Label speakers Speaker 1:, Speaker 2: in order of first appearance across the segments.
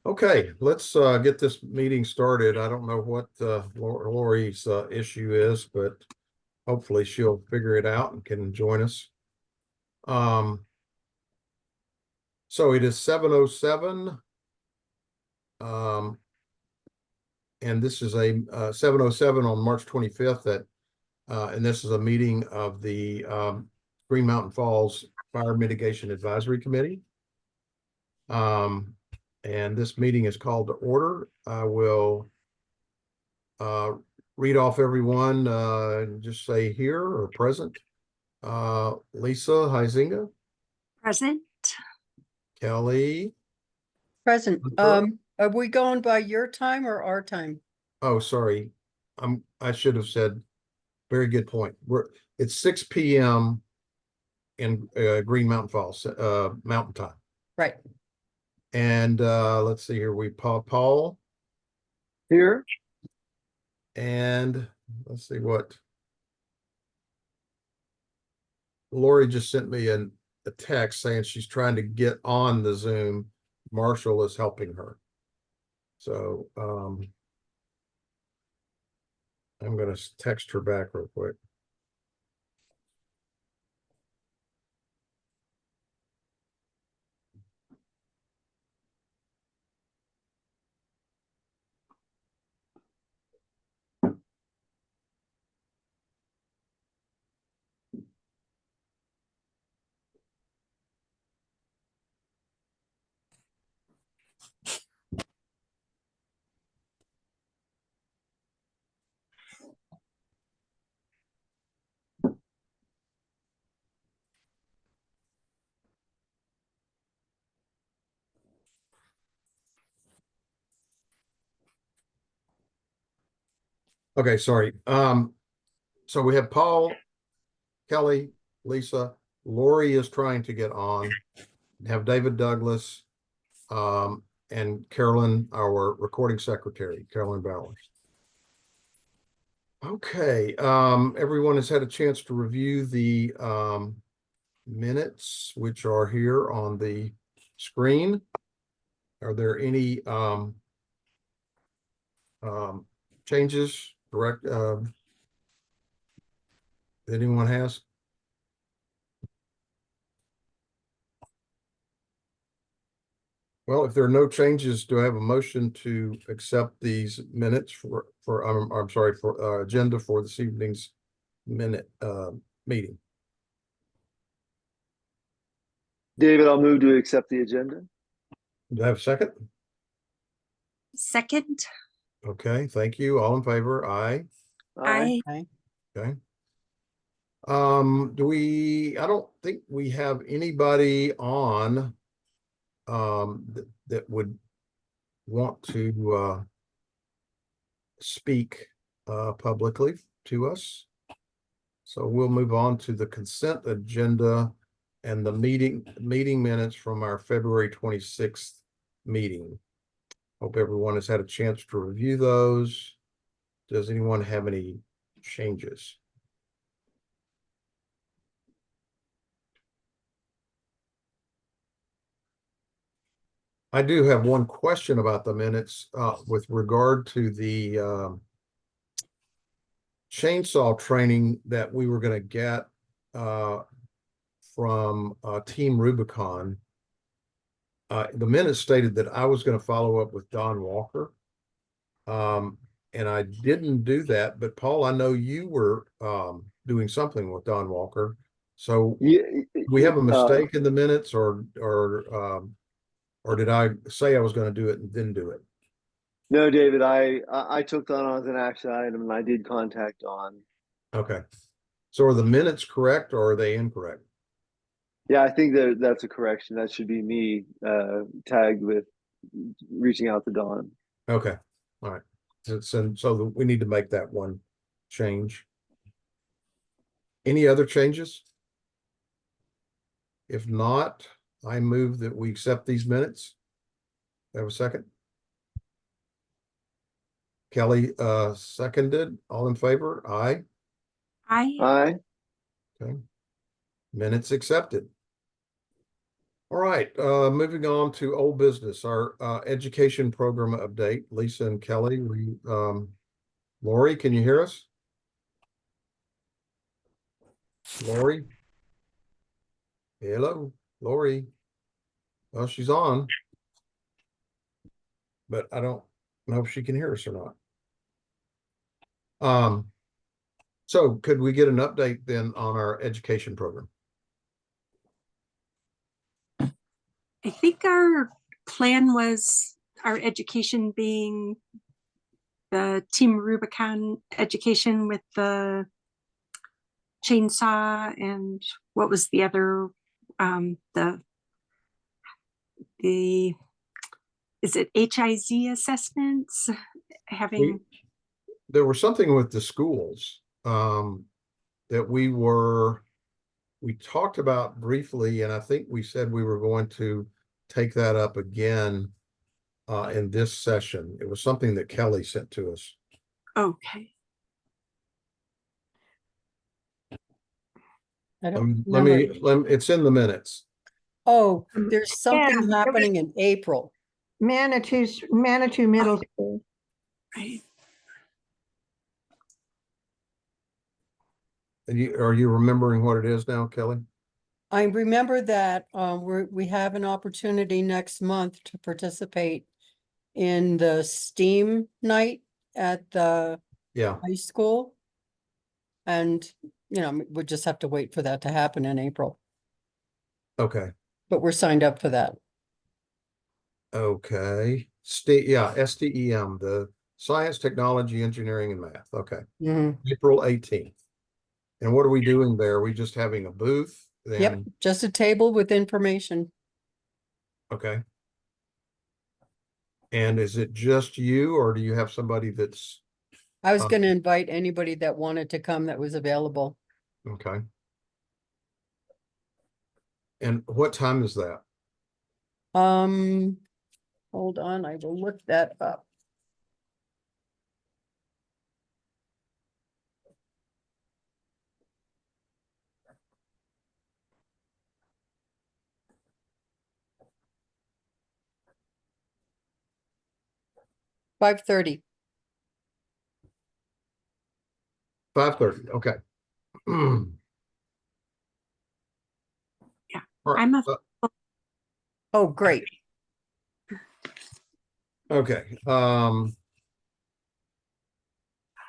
Speaker 1: Okay, let's get this meeting started. I don't know what Lori's issue is, but hopefully she'll figure it out and can join us. So it is 7:07. And this is a 7:07 on March 25th and this is a meeting of the Green Mountain Falls Fire Mitigation Advisory Committee. And this meeting is called to order. I will read off everyone and just say here or present. Lisa Huizinga.
Speaker 2: Present.
Speaker 1: Kelly.
Speaker 3: Present. Are we going by your time or our time?
Speaker 1: Oh, sorry. I should have said, very good point. It's 6 p.m. in Green Mountain Falls, Mountain Time.
Speaker 3: Right.
Speaker 1: And let's see here. Paul
Speaker 4: here.
Speaker 1: And let's see what Lori just sent me a text saying she's trying to get on the Zoom. Marshall is helping her. So I'm going to text her back real quick. Okay, sorry. So we have Paul, Kelly, Lisa, Lori is trying to get on, have David Douglas, and Carolyn, our recording secretary, Carolyn Bowers. Okay, everyone has had a chance to review the minutes, which are here on the screen. Are there any changes, direct, anyone has? Well, if there are no changes, do I have a motion to accept these minutes for agenda for this evening's meeting?
Speaker 4: David, I'll move to accept the agenda.
Speaker 1: Do I have a second?
Speaker 2: Second.
Speaker 1: Okay, thank you. All in favor? Aye.
Speaker 2: Aye.
Speaker 1: Okay. I don't think we have anybody on that would want to speak publicly to us. So we'll move on to the consent agenda and the meeting minutes from our February 26th meeting. Hope everyone has had a chance to review those. Does anyone have any changes? I do have one question about the minutes with regard to the chainsaw training that we were going to get from Team Rubicon. The minutes stated that I was going to follow up with Don Walker. And I didn't do that, but Paul, I know you were doing something with Don Walker. So we have a mistake in the minutes or did I say I was going to do it and didn't do it?
Speaker 4: No, David, I took that on as an action item and I did contact Don.
Speaker 1: Okay. So are the minutes correct or are they incorrect?
Speaker 4: Yeah, I think that's a correction. That should be me tagged with reaching out to Don.
Speaker 1: Okay. All right. So we need to make that one change. Any other changes? If not, I move that we accept these minutes. Have a second? Kelly seconded. All in favor? Aye.
Speaker 2: Aye.
Speaker 4: Aye.
Speaker 1: Okay. Minutes accepted. All right, moving on to old business, our education program update. Lisa and Kelly, Lori, can you hear us? Lori? Hello, Lori. Well, she's on. But I don't know if she can hear us or not. So could we get an update then on our education program?
Speaker 2: I think our plan was our education being the Team Rubicon education with the chainsaw and what was the other, the is it HIZ assessments? Having
Speaker 1: There was something with the schools that we talked about briefly, and I think we said we were going to take that up again in this session. It was something that Kelly sent to us.
Speaker 2: okay.
Speaker 3: I don't
Speaker 1: Let
Speaker 3: remember.
Speaker 1: me, it's in the minutes.
Speaker 3: Oh, there's something
Speaker 5: Yeah, it was-
Speaker 3: happening in April.
Speaker 5: Manitou Middle School.
Speaker 2: Right.
Speaker 1: And are you remembering what it is now, Kelly?
Speaker 3: I remember that we have an opportunity next month to participate in the STEAM night at the
Speaker 1: Yeah,
Speaker 3: high school. And, you know, we just have to wait for that to happen in April,
Speaker 1: okay.
Speaker 3: but we're signed up for that.
Speaker 1: Okay. STEM, the Science, Technology, Engineering, and Math. Okay.
Speaker 3: Mhm.
Speaker 1: April 18th. And what are we doing there? Are we just having a booth?
Speaker 3: Yep,
Speaker 1: Then,
Speaker 3: just a table with information.
Speaker 1: okay. And is it just you, or do you have somebody that's
Speaker 3: I was
Speaker 1: Uh,
Speaker 3: gonna invite anybody that wanted to come that was available.
Speaker 1: okay? And what time is that?
Speaker 3: Hold on, I will look that up. $5:30.
Speaker 1: 5:30. Okay.
Speaker 2: Yeah,
Speaker 1: All right.
Speaker 2: I'm a
Speaker 3: Oh, great.
Speaker 1: Okay.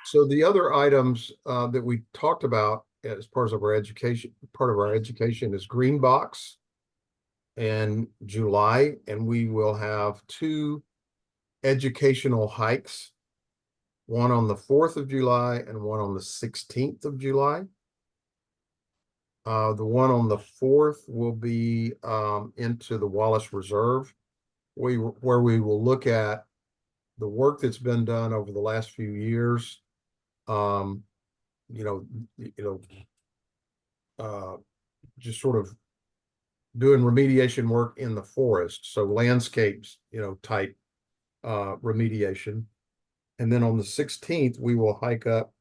Speaker 1: So the other items that we talked about as part of our education is Green Box in July, and we will have two educational hikes, one on the 4th of July and one on the 16th of July. The one on the 4th will be into the Wallace Reserve, where we will look at the work that's been done over the last few years. Um, you know, just sort of doing remediation work in the forest, so landscapes, type remediation. And then on the 16th, we will hike up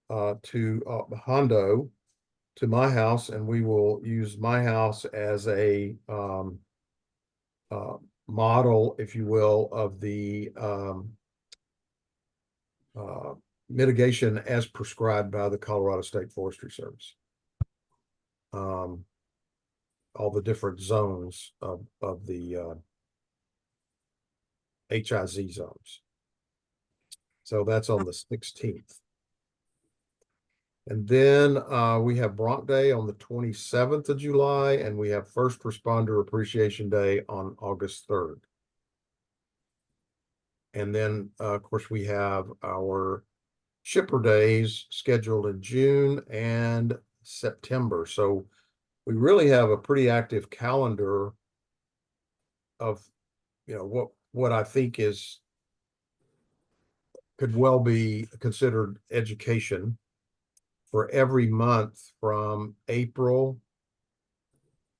Speaker 1: to Hondo, to my house, and we will use my house as a model, if you will, of the mitigation as prescribed by the Colorado State Forestry Service. All the different zones of the HIZ zones. So that's on the 16th. And then we have Bronc Day on the 27th of July, and we have First Responder Appreciation Day on August 3rd. And then, of course, we have our shipper days scheduled in June and September. So we really have a pretty active calendar of, what I think could well be considered education for every month from April.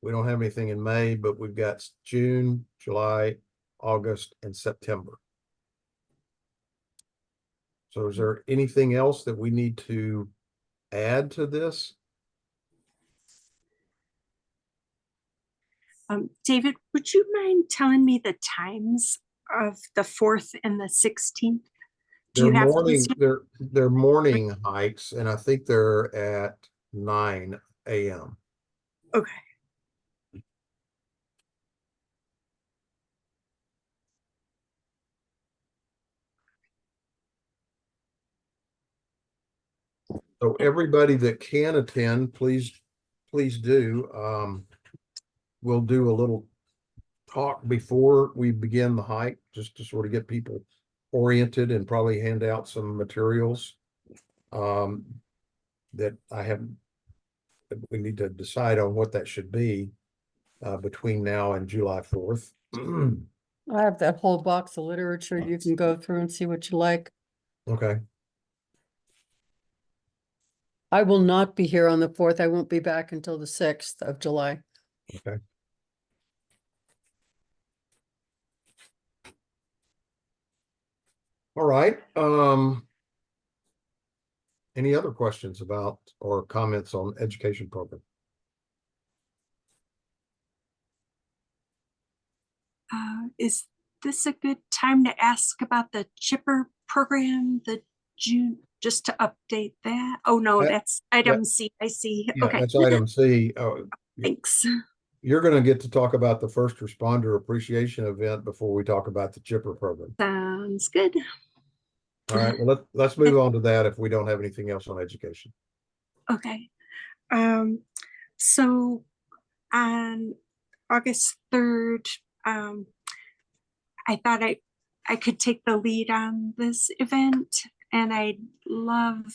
Speaker 1: We don't have anything in May, but we've got June, July, August, and September. So is there anything else that we need to add to this?
Speaker 2: David, would you mind telling me the times of the 4th and the 16th? Do
Speaker 1: They're
Speaker 2: you have
Speaker 1: morning,
Speaker 2: those?
Speaker 1: they're morning hikes, and I think they're at 9 a.m.
Speaker 2: Okay.
Speaker 1: So everybody that can attend, please do. We'll do a little talk before we begin the hike, just to sort of get people oriented, and probably hand out some materials that we need to decide on what that should be between now and July 4th.
Speaker 3: I have that whole box of literature. You can go through and see what you like.
Speaker 1: Okay.
Speaker 3: I will not be here on the 4th. I won't be back until the 6th of July.
Speaker 1: Okay. All right. Any other questions about or comments on education program?
Speaker 2: Is this a good time to ask about the chipper program, the June, just to update that? Oh, no,
Speaker 1: That-
Speaker 2: that's item C. I see.
Speaker 1: Yeah,
Speaker 2: Okay,
Speaker 1: that's item C.
Speaker 2: thanks.
Speaker 1: You're going to get to talk about the first responder appreciation event before we talk about the chipper program.
Speaker 2: Sounds good.
Speaker 1: All right. Well, let's move on to that if we don't have anything else on education.
Speaker 2: Okay. So on August 3rd, I thought I could take the lead on this event, and I'd love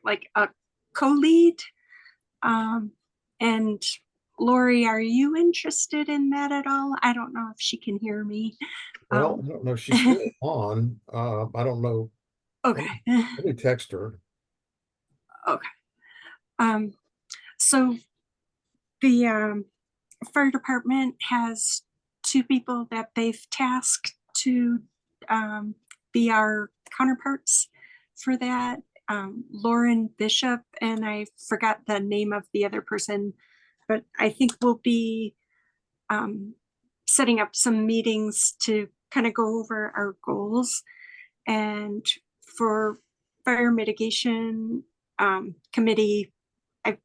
Speaker 2: like a co-lead. And Lori, are you interested in that at all? I don't know if she can hear me.
Speaker 1: Well, I don't know. She's still on. I don't know.
Speaker 2: Okay.
Speaker 1: Let me text her.
Speaker 2: Okay. So the fire department has 2 people that they've tasked to be our counterparts for that. Lauren Bishop, and I forgot the name of the other person, but I think we'll be setting up some meetings to kind of go over our goals. And for fire mitigation committee, I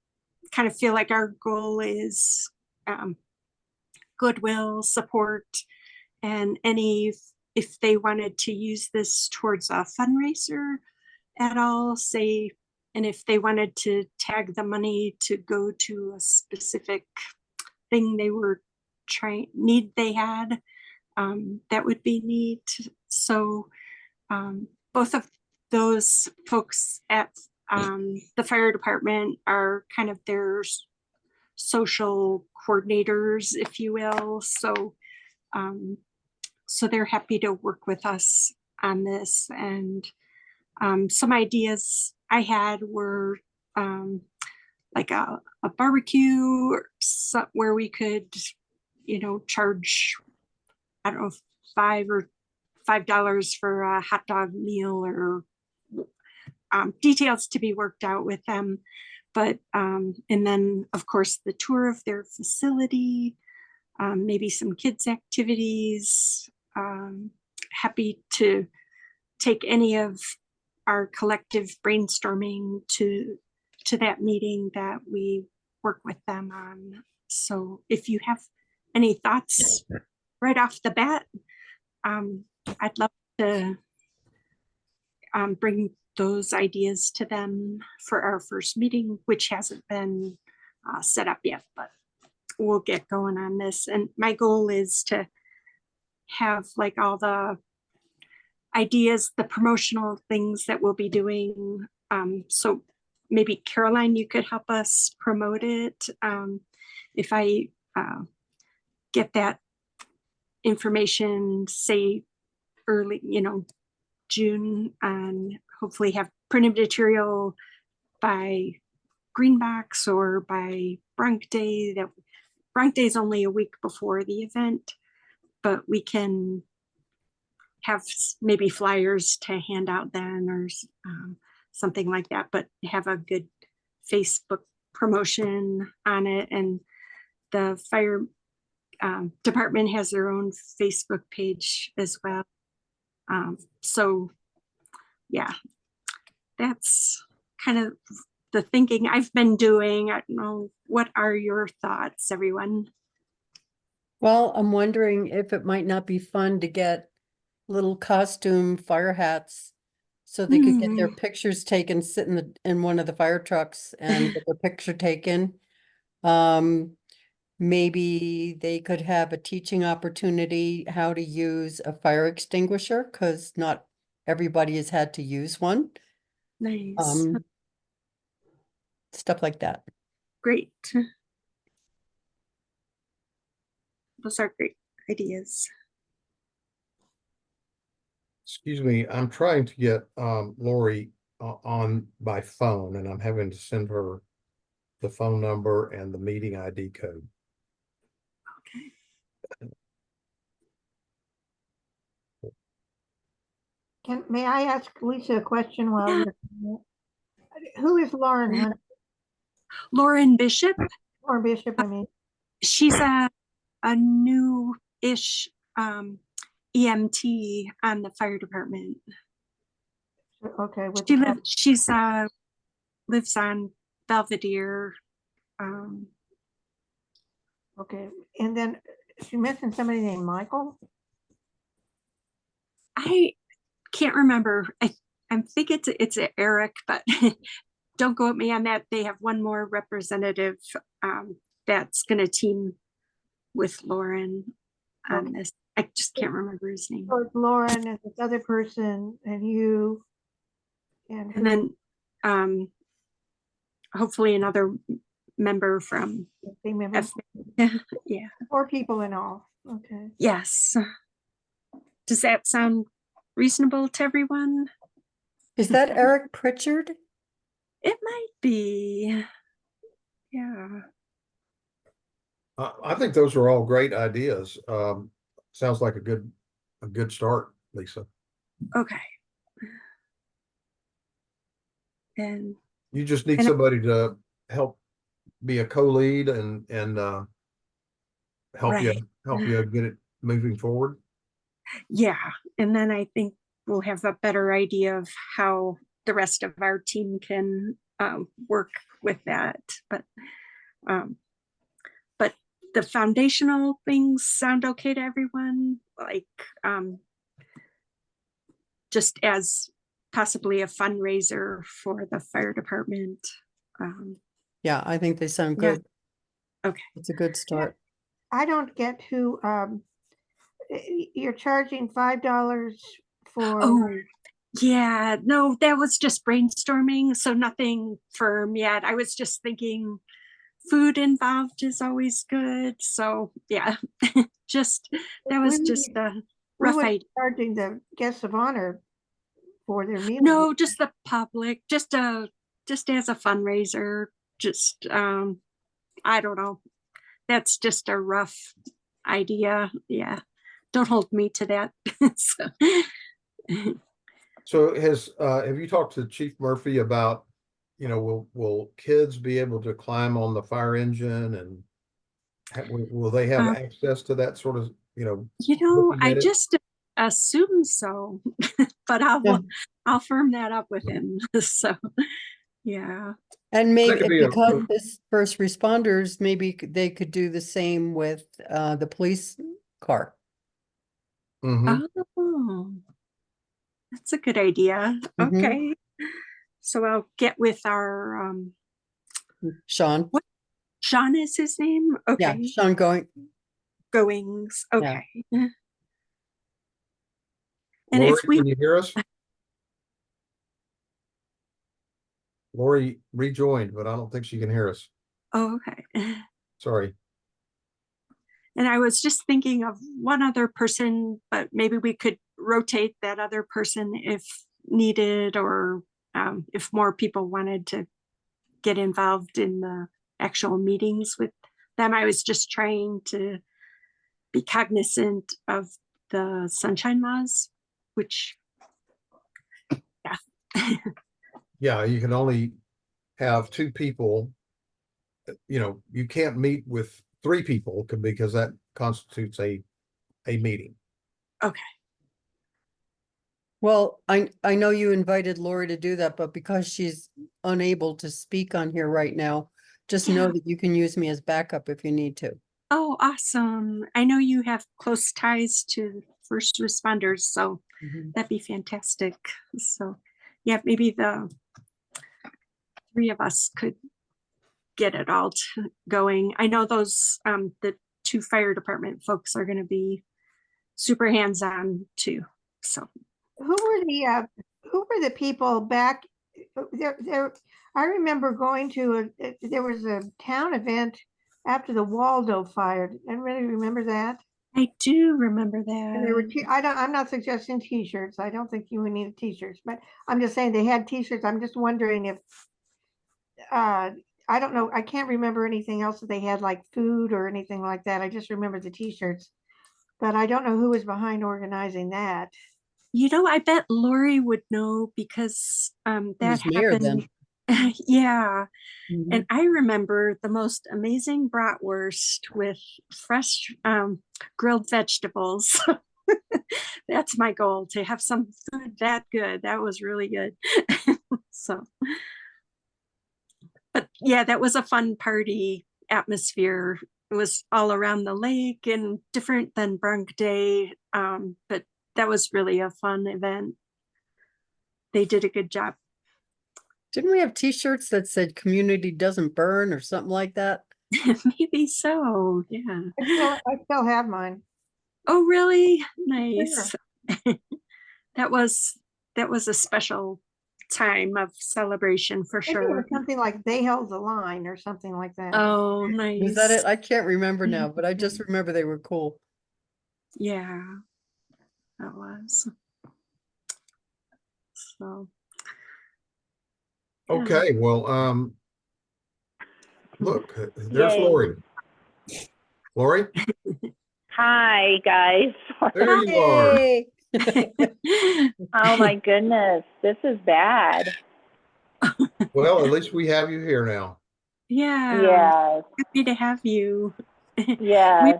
Speaker 2: kind of feel like our goal is goodwill, support, and if they wanted to use this towards a fundraiser at all, say, and if they wanted to tag the money to go to a specific thing they were they had, that would be neat. So both of those folks at the fire department are kind of their social coordinators, if you will. So so they're happy to work with us on this. And some ideas I had were like a barbecue or where we could, charge, I don't know, $5 for a hot dog meal, or details to be worked out with them. But and then of course the tour of their facility, maybe some kids activities. Happy to take any of our collective brainstorming to that meeting that we work with them on. So if you have any thoughts right off the bat, I'd love to bring those ideas to them for our first meeting, which hasn't been set up yet, but we'll get going on this. And my goal is to have like all the ideas, the promotional things that we'll be doing. So maybe Caroline, you could help us promote it. If I get that information, say early, June, and hopefully have printed material by Greenbox or by Bronc Day. That Bronc Day is only a week before the event, but we can have maybe flyers to hand out then, or something like that, but have a good Facebook promotion on it. And the fire department has their own Facebook page as well. So yeah, that's kind of the thinking I've been doing. I don't know, what are your thoughts, everyone?
Speaker 3: Well, I'm wondering if it might not be fun to get little costume fire hats so they could get their pictures taken, sit in one of the fire trucks and get their picture taken. Maybe they could have a teaching opportunity how to use a fire extinguisher, because not everybody has had to use one.
Speaker 2: Nice.
Speaker 3: Stuff like that.
Speaker 2: Great. Those are great ideas.
Speaker 1: Excuse me, I'm trying to get Lori on by phone, and I'm having to send her the phone number and the meeting ID code.
Speaker 2: Okay.
Speaker 5: May I ask Lisa a question while
Speaker 2: Yeah.
Speaker 5: you're, who is Lauren Hunt,
Speaker 2: Lauren Bishop,
Speaker 5: or Bishop, I mean?
Speaker 2: she's a new-ish EMT on the fire department.
Speaker 5: Okay, with
Speaker 2: She
Speaker 5: the
Speaker 2: lives, she's lives on Belvedere.
Speaker 5: okay, and then she mentioned somebody named Michael.
Speaker 2: I can't remember. I think it's a Eric, but don't go at me on that. They have one more representative that's going to team with Lauren on this. I just can't remember his name.
Speaker 5: So it's Lauren and this other person and you. And
Speaker 2: And then hopefully another member from
Speaker 5: team members,
Speaker 2: yeah.
Speaker 5: 4 people in all. Okay.
Speaker 2: Yes. Does that sound reasonable to everyone?
Speaker 3: Is that Eric Pritchard?
Speaker 2: It might be. Yeah.
Speaker 1: I think those are all great ideas. Sounds like a good start, Lisa.
Speaker 2: Okay. And
Speaker 1: You just need
Speaker 2: And-
Speaker 1: somebody to help be a co-lead and help
Speaker 2: Right.
Speaker 1: you get it moving forward.
Speaker 2: yeah, and then I think we'll have a better idea of how the rest of our team can work with that. But the foundational things sound okay to everyone, like just as possibly a fundraiser for the fire department.
Speaker 3: Yeah, I think they sound
Speaker 2: Yeah.
Speaker 3: good.
Speaker 2: Okay.
Speaker 3: It's a good start.
Speaker 5: I don't get who, you're charging $5 for.
Speaker 2: Oh, yeah, no, that was just brainstorming, so nothing firm yet. I was just thinking food involved is always good. So yeah, that was just a
Speaker 5: We
Speaker 2: rough
Speaker 5: were
Speaker 2: idea.
Speaker 5: charging the guests of honor for their meal.
Speaker 2: No, just the public, just as a fundraiser, just I don't know. That's just a rough idea. Yeah. Don't hold me to that. So
Speaker 1: So have you talked to Chief Murphy about, will kids be able to climb on the fire engine, and will they have access to that sort of, looking
Speaker 2: I
Speaker 1: at it?
Speaker 2: just assume so, but I'll firm that up with him. So yeah.
Speaker 3: And maybe
Speaker 1: could be
Speaker 3: because this first responders, maybe they could do the same with the police car.
Speaker 1: Mhm.
Speaker 2: Oh, that's a good idea.
Speaker 3: Mhm.
Speaker 2: Okay. So I'll get with our
Speaker 3: Sean.
Speaker 2: Sean is his name.
Speaker 3: Yeah,
Speaker 2: Okay.
Speaker 3: Sean
Speaker 2: Goings.
Speaker 3: Yeah.
Speaker 2: Okay. And
Speaker 1: Lori,
Speaker 2: if we
Speaker 1: can you hear us? Lori rejoined, but I don't think she can hear us.
Speaker 2: okay.
Speaker 1: Sorry.
Speaker 2: And I was just thinking of one other person, but maybe we could rotate that other person if needed, or if more people wanted to get involved in the actual meetings with them. I was just trying to be cognizant of the sunshine laws, which, yeah.
Speaker 1: Yeah, you can only have 2 people. You can't meet with 3 people because that constitutes a meeting.
Speaker 2: Okay.
Speaker 3: Well, I know you invited Lori to do that, but because she's unable to speak on here right now, just know
Speaker 2: Yeah.
Speaker 3: that you can use me as backup if you need to.
Speaker 2: Oh, awesome. I know you have close ties to first responders, so that'd be fantastic. So, yeah, maybe the 3 of us could get it all going. I know those, the 2 fire department folks are going to be super hands-on too. So,
Speaker 5: Who were the people back there? I remember going to there was a town event after the Waldo fire. Does anybody remember that?
Speaker 2: I do remember
Speaker 5: And there were
Speaker 2: that.
Speaker 5: I'm not suggesting t-shirts. I don't think you would need t-shirts, but I'm just saying they had t-shirts. I'm just wondering if I don't know. I can't remember anything else that they had, like food or anything like that. I just remember the t-shirts, but I don't know who was behind organizing that.
Speaker 2: You know, I bet Lori would know because
Speaker 3: He
Speaker 2: that
Speaker 3: was mayor then.
Speaker 2: happened. Yeah.
Speaker 3: Mhm.
Speaker 2: And I remember the most amazing bratwurst with fresh grilled vegetables. That's my goal, to have some food that good. That was really good. So, but yeah, that was a fun party atmosphere. It was all around the lake and different than Brunk Day. But that was really a fun event. They did a good job.
Speaker 3: Didn't we have t-shirts that said community doesn't burn or something like that?
Speaker 2: Maybe so. Yeah.
Speaker 5: I still have mine.
Speaker 2: Oh, really? Nice. That was a special time of celebration for
Speaker 5: Maybe it was
Speaker 2: sure.
Speaker 5: something like they held the line or something like that.
Speaker 2: Oh,
Speaker 3: Was that
Speaker 2: nice.
Speaker 3: it? I can't remember now, but I just remember they were cool.
Speaker 2: Yeah, that was. So, yeah.
Speaker 1: Okay, well, look, there's
Speaker 6: Yay.
Speaker 1: Lori. Lori,
Speaker 6: Hi, guys.
Speaker 1: there you are.
Speaker 3: Yay!
Speaker 6: Oh my goodness, this is bad.
Speaker 1: Well, at least we have you here now.
Speaker 2: Yeah,
Speaker 6: Yes,
Speaker 2: happy to have you.
Speaker 6: yes.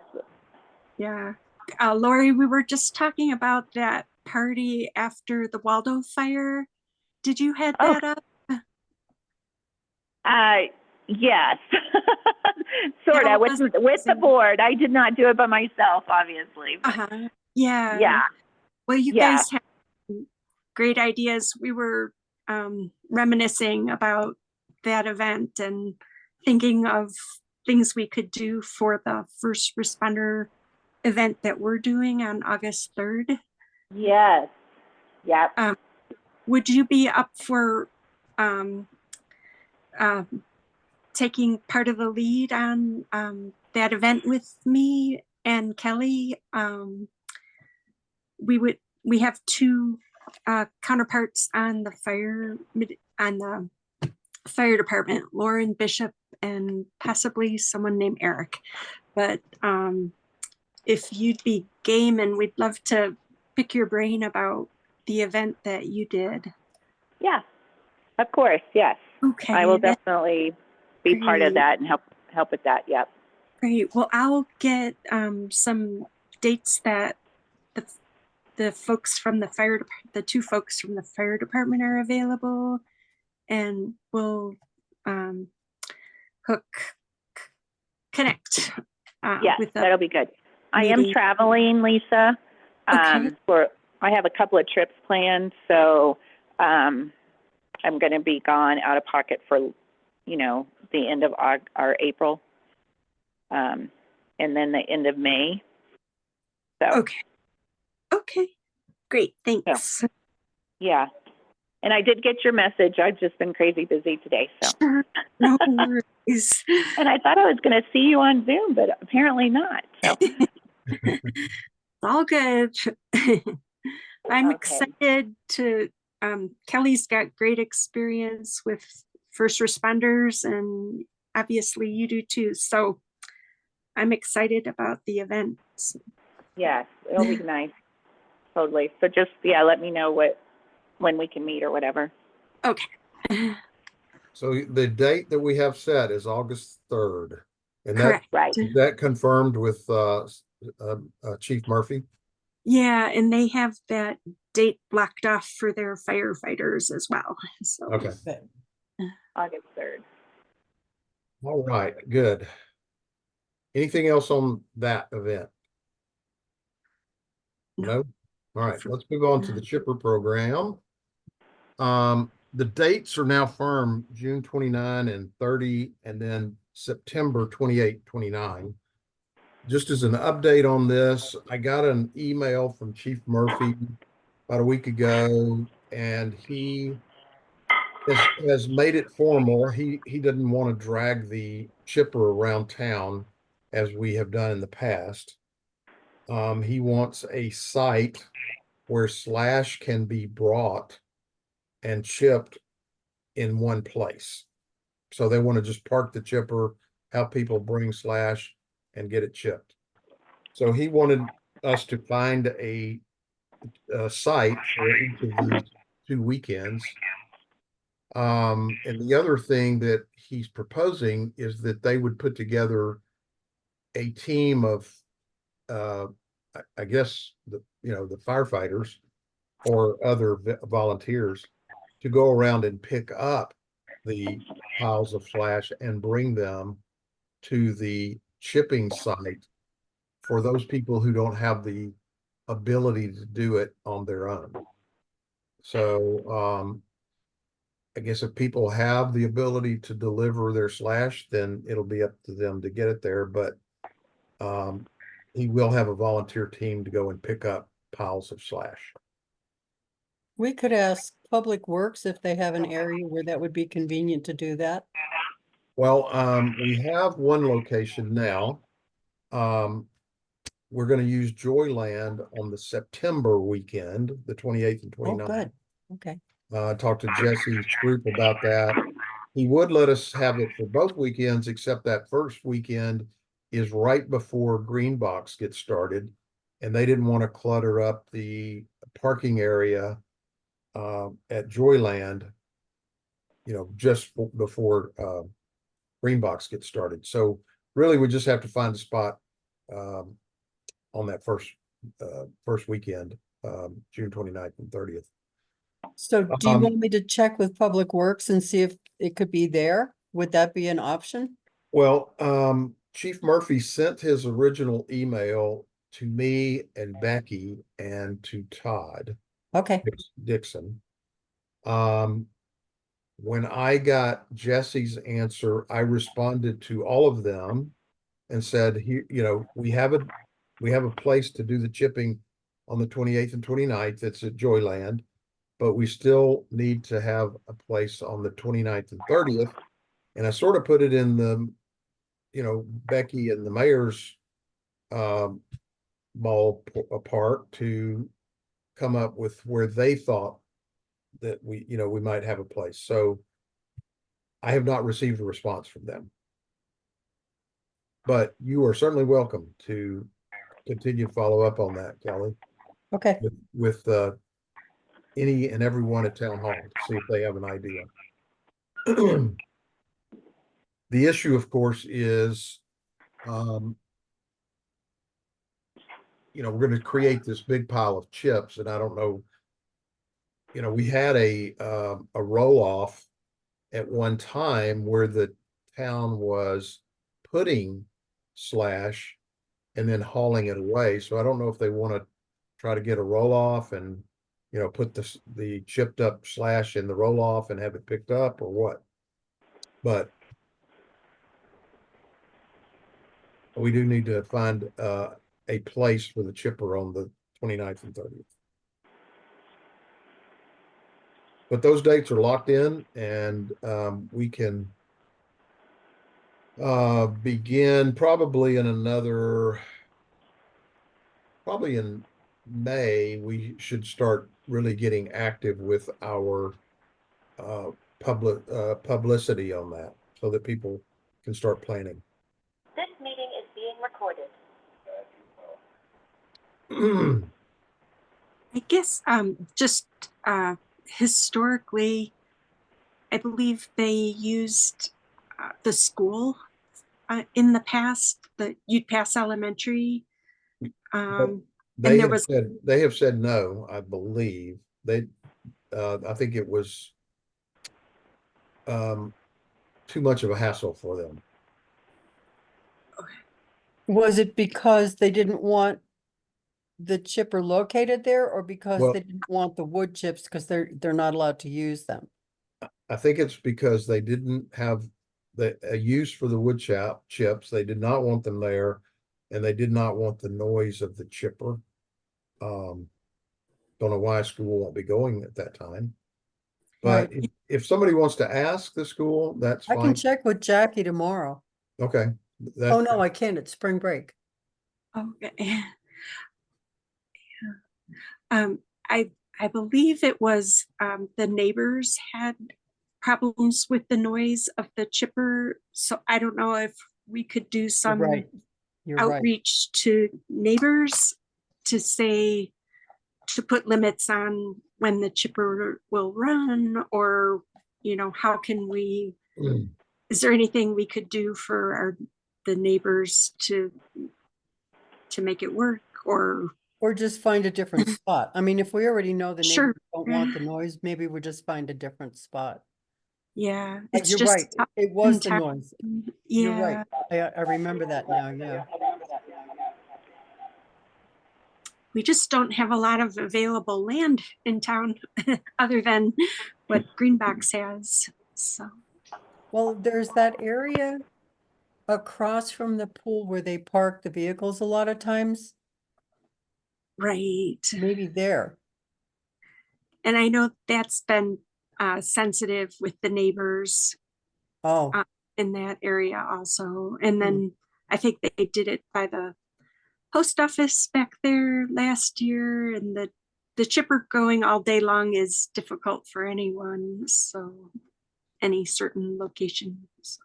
Speaker 2: Yeah. Lori, we were just talking about that party after the Waldo fire. Did you head
Speaker 6: Oh.
Speaker 2: that up?
Speaker 6: Yes. Sort
Speaker 2: That
Speaker 6: of with
Speaker 2: was
Speaker 6: the
Speaker 2: amazing.
Speaker 6: board. I did not do it by myself, obviously. But
Speaker 2: Uh-huh. Yeah.
Speaker 6: yeah,
Speaker 2: Well, you
Speaker 6: yeah.
Speaker 2: guys have great ideas. We were reminiscing about that event and thinking of things we could do for the first responder event that we're doing on August 3rd.
Speaker 6: Yes. Yep.
Speaker 2: Would you be up for taking part of the lead on that event with me and Kelly? We have 2 counterparts on the fire department, Lauren Bishop and possibly someone named Eric. But if you'd be game, and we'd love to pick your brain about the event that you did.
Speaker 6: Yeah. Of course. Yes.
Speaker 2: Okay.
Speaker 6: I will
Speaker 2: that's
Speaker 6: definitely be part of
Speaker 2: great.
Speaker 6: that and help with that. Yep.
Speaker 2: Great. Well, I'll get some dates that the folks from the the 2 folks from the fire department are available, and we'll connect
Speaker 6: Yes,
Speaker 2: with the
Speaker 6: that'll be good. I am
Speaker 2: meeting.
Speaker 6: traveling, Lisa.
Speaker 2: Okay.
Speaker 6: I have a couple of trips planned, so I'm going to be gone out of pocket for, the end of our April, and then the end of May. So
Speaker 2: Okay. Great. Thanks.
Speaker 6: yeah, and I did get your message. I've just been crazy busy today, so.
Speaker 2: Sure. No worries.
Speaker 6: And I thought I was going to see you on Zoom, but apparently not. So.
Speaker 2: It's all good. I'm
Speaker 6: Okay.
Speaker 2: excited to Kelly's got great experience with first responders, and obviously you do too. So I'm excited about the event.
Speaker 6: Yes, it'll be nice. Totally. So just, let me know when we can meet or whatever.
Speaker 2: Okay.
Speaker 1: So the date that we have set is August 3rd And
Speaker 2: Correct.
Speaker 6: Right.
Speaker 1: is that confirmed with Chief Murphy?
Speaker 2: Yeah, and they have that date blocked off for their firefighters as well. So
Speaker 1: Okay.
Speaker 6: August 3rd.
Speaker 1: All right, good. Anything else on that event? No? All right, let's move on to the chipper program. The dates are now firm, June 29 and 30, and then September 28, 29. Just as an update on this, I got an email from Chief Murphy about a week ago, and he has made it formal. He doesn't want to drag the chipper around town as we have done in the past. He wants a site where slash can be brought and chipped in one place. So they want to just park the chipper, have people bring slash and get it chipped. So he wanted us to find a site for each of these 2 weekends. And the other thing that he's proposing is that they would put together a team of, I guess, the firefighters or other volunteers to go around and pick up the piles of slash and bring them to the chipping site for those people who don't have the ability to do it on their own. So, I guess if people have the ability to deliver their slash, then it'll be up to them to get it there. But he will have a volunteer team to go and pick up piles of slash.
Speaker 3: We could ask Public Works if they have an area where that would be convenient to do that.
Speaker 1: Well, we have one location now. We're going to use Joyland on the September weekend, the 28th and 29th.
Speaker 3: Oh, good. Okay.
Speaker 1: Talked to Jesse's group about that. He would let us have it for both weekends, except that first weekend is right before Green Box gets started. And they didn't want to clutter up the parking area at Joyland, just before Green Box gets started. So really, we just have to find a spot on that first weekend, June 29th and 30th.
Speaker 3: So do you want me to check with Public Works and see if it could be there? Would that be an option?
Speaker 1: Well, Chief Murphy sent his original email to me and Becky and to Todd
Speaker 3: Okay.
Speaker 1: Dixon. When I got Jesse's answer, I responded to all of them and said, we have a place to do the chipping on the 28th and 29th. It's at Joyland, but we still need to have a place on the 29th and 30th. And I sort of put it in the, Becky and the mayor's ballpark to come up with where they thought that we might have a place. So I have not received a response from them. But you are certainly welcome to continue to follow up on that, Kelly.
Speaker 3: Okay.
Speaker 1: With any and everyone at town hall to see if they have an idea. The issue, of course, is, we're going to create this big pile of chips, and I don't know. We had a roll off at one time where the town was putting slash and then hauling it away. So I don't know if they want to try to get a roll off and put the chipped up slash in the roll off and have it picked up or what. But we do need to find a place for the chipper on the 29th and 30th. But those dates are locked in, and we can begin probably in May. We should start really getting active with our publicity on that so that people can start planning.
Speaker 7: This meeting is being recorded.
Speaker 2: I guess just historically, I believe they used the school in the past, the You'd Pass Elementary. And
Speaker 1: They
Speaker 2: there
Speaker 1: have
Speaker 2: was,
Speaker 1: said no, I believe. I think it was too much of a hassle for them.
Speaker 3: Was it because they didn't want the chipper located there, or because
Speaker 1: Well-
Speaker 3: they didn't want the wood chips because they're not allowed to use them?
Speaker 1: I think it's because they didn't have a use for the wood chips. They did not want them there, and they did not want the noise of the chipper. Don't know why school won't be going at that time. But
Speaker 3: Right.
Speaker 1: if somebody wants to ask the school, that's
Speaker 3: I can
Speaker 1: fine.
Speaker 3: check with Jackie tomorrow.
Speaker 1: Okay.
Speaker 3: Oh, no, I can't. It's spring break.
Speaker 2: okay. Um, I believe it was, the neighbors had problems with the noise of the chipper. So I don't know if we could do
Speaker 3: You're
Speaker 2: some
Speaker 3: right. You're right.
Speaker 2: outreach to neighbors to say, to put limits on when the chipper will run, or, how can we, is there anything we could do for the neighbors to make it work, or?
Speaker 3: Or just find a different spot. I mean, if we already know the
Speaker 2: Sure.
Speaker 3: neighbors don't want the noise, maybe we just find a different spot.
Speaker 2: Yeah,
Speaker 3: But
Speaker 2: it's
Speaker 3: you're
Speaker 2: just
Speaker 3: right.
Speaker 2: tough
Speaker 3: It was
Speaker 2: in
Speaker 3: the
Speaker 2: town.
Speaker 3: noise.
Speaker 2: Yeah.
Speaker 3: You're right. I remember that now, yeah.
Speaker 2: We just don't have a lot of available land in town other than what Greenbox has. So,
Speaker 3: Well, there's that area across from the pool where they park the vehicles a lot of times,
Speaker 2: right.
Speaker 3: maybe there.
Speaker 2: And I know that's been sensitive with the neighbors
Speaker 3: Oh,
Speaker 2: in that area also. And then I think they did it by the post office back there last year, and the chipper going all day long is difficult for anyone. So any certain location. So.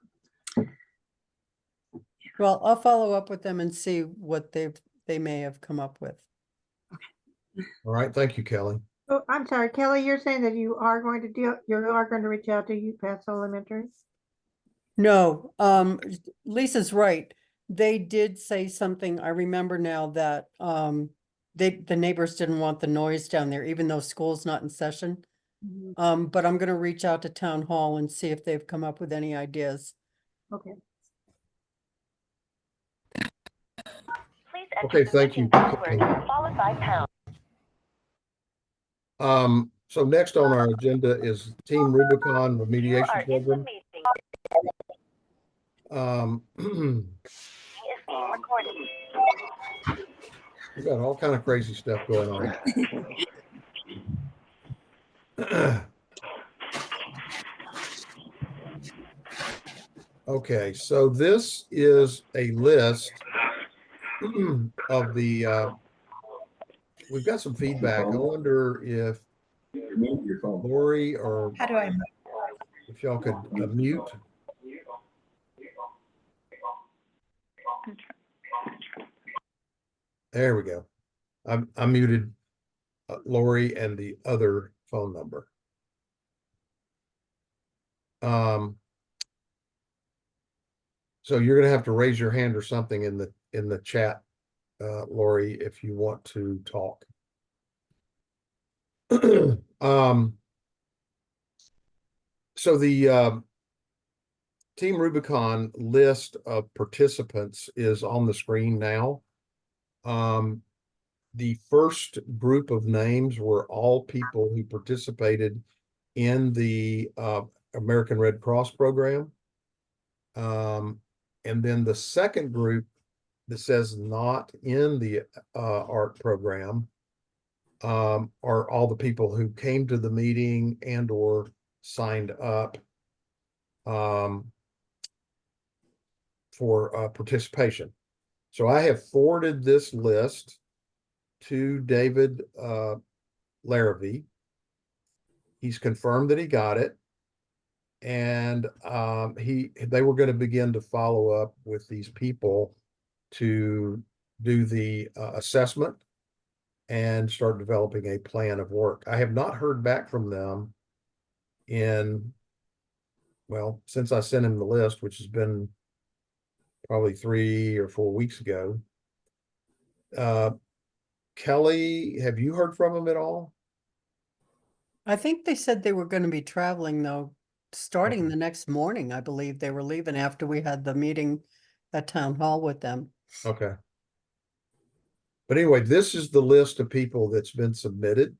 Speaker 3: well, I'll follow up with them and see what they may have come up with.
Speaker 1: All right. Thank you, Kelly.
Speaker 5: Oh, I'm sorry, Kelly, you're saying that you are going to reach out to Youth Pass Elementary?
Speaker 3: No, Lisa's right. They did say something, I remember now, that the neighbors didn't want the noise down there, even though school's not in session. But I'm gonna reach out to town hall and see if they've come up with any ideas.
Speaker 5: Okay.
Speaker 7: Please enter
Speaker 1: Okay,
Speaker 7: the
Speaker 1: thank you,
Speaker 7: meeting password
Speaker 1: Kelly.
Speaker 7: followed by pound.
Speaker 1: So next on our agenda is Team Rubicon
Speaker 7: You
Speaker 1: remediation
Speaker 7: are in the
Speaker 1: program.
Speaker 7: meeting.
Speaker 1: We
Speaker 7: Is being recorded.
Speaker 1: got all kind of crazy stuff going on. Okay, so this is a list of we've got some feedback. I wonder if Lori or
Speaker 8: How do I?
Speaker 1: if y'all could mute. There we go. I muted Lori and the other phone number. So you're gonna have to raise your hand or something in the chat, Lori, if you want to talk. So the Team Rubicon list of participants is on the screen now. The first group of names were all people who participated in the American Red Cross program. And then the second group that says not in the ARC program are all the people who came to the meeting and or signed up for participation. So I have forwarded this list to David Larrabee. He's confirmed that he got it. And they were going to begin to follow up with these people to do the assessment and start developing a plan of work. I have not heard back from them since I sent him the list, which has been probably 3 or 4 weeks ago. Kelly, have you heard from him at all?
Speaker 3: I think they said they were gonna be traveling though, starting
Speaker 1: Okay.
Speaker 3: the next morning, I believe they were leaving after we had the meeting at town hall with them.
Speaker 1: Okay. But anyway, this is the list of people that's been submitted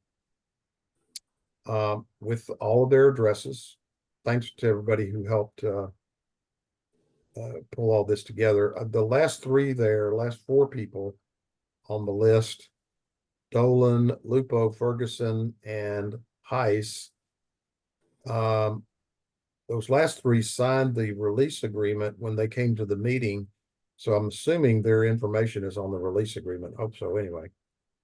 Speaker 1: with all of their addresses. Thanks to everybody who helped pull all this together. The last 4 people on the list, Dolan, Lupo, Ferguson, and Heiss. Those last 3 signed the release agreement when they came to the meeting. So I'm assuming their information is on the release agreement. Hope so anyway.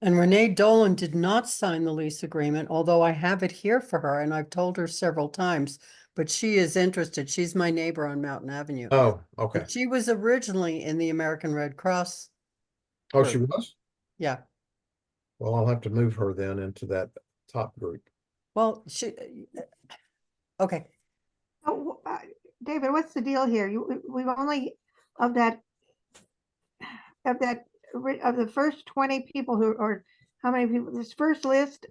Speaker 3: And Renee Dolan did not sign the lease agreement, although I have it here for her and I've told her several times, but she is interested. She's my neighbor on Mountain Avenue.
Speaker 1: Oh, okay.
Speaker 3: But she was originally in the American Red Cross.
Speaker 1: Oh, she
Speaker 3: group.
Speaker 1: was?
Speaker 3: Yeah.
Speaker 1: Well, I'll have to move her then into that top group.
Speaker 3: Well, okay.
Speaker 5: Oh, David, what's the deal here? We've only, of that, of the first 20 people who, or how many people, this first list,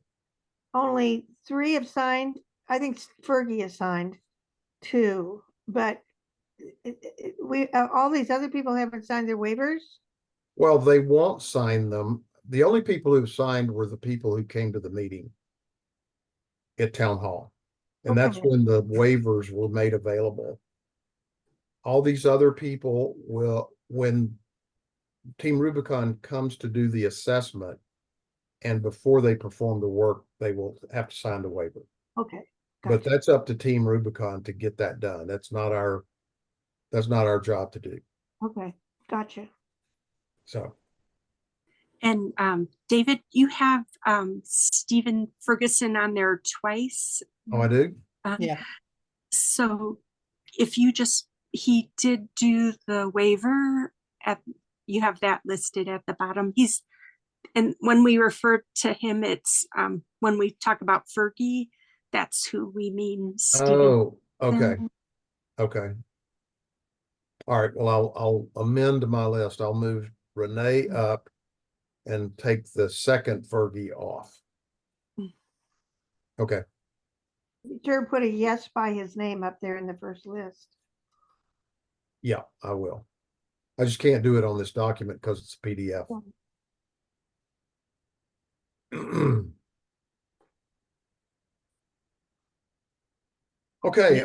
Speaker 5: only 3 have signed. I think Fergie has signed 2, but all these other people haven't signed their waivers.
Speaker 1: Well, they won't sign them. The only people who signed were the people who came to the meeting at town hall. And that's
Speaker 5: Okay.
Speaker 1: when the waivers were made available. All these other people will, when Team Rubicon comes to do the assessment and before they perform the work, they will have to sign the waiver.
Speaker 5: Okay.
Speaker 1: But
Speaker 5: Gotcha.
Speaker 1: that's up to Team Rubicon to get that done. That's not our job to do.
Speaker 5: Okay. Gotcha.
Speaker 1: So,
Speaker 2: And David, you have Stephen Ferguson on there twice.
Speaker 1: oh, I do?
Speaker 3: Yeah.
Speaker 2: So if you he did do the waiver you have that listed at the bottom. And when we refer to him, it's when we talk about Fergie, that's who we mean. Stephen.
Speaker 1: Oh, okay. Okay. All right. Well, I'll amend my list. I'll move Renee up and take the second Fergie off. Okay.
Speaker 5: Sure, put a yes by his name up there in the first list.
Speaker 1: Yeah, I will. I just can't do it on this document because it's a PDF. Okay,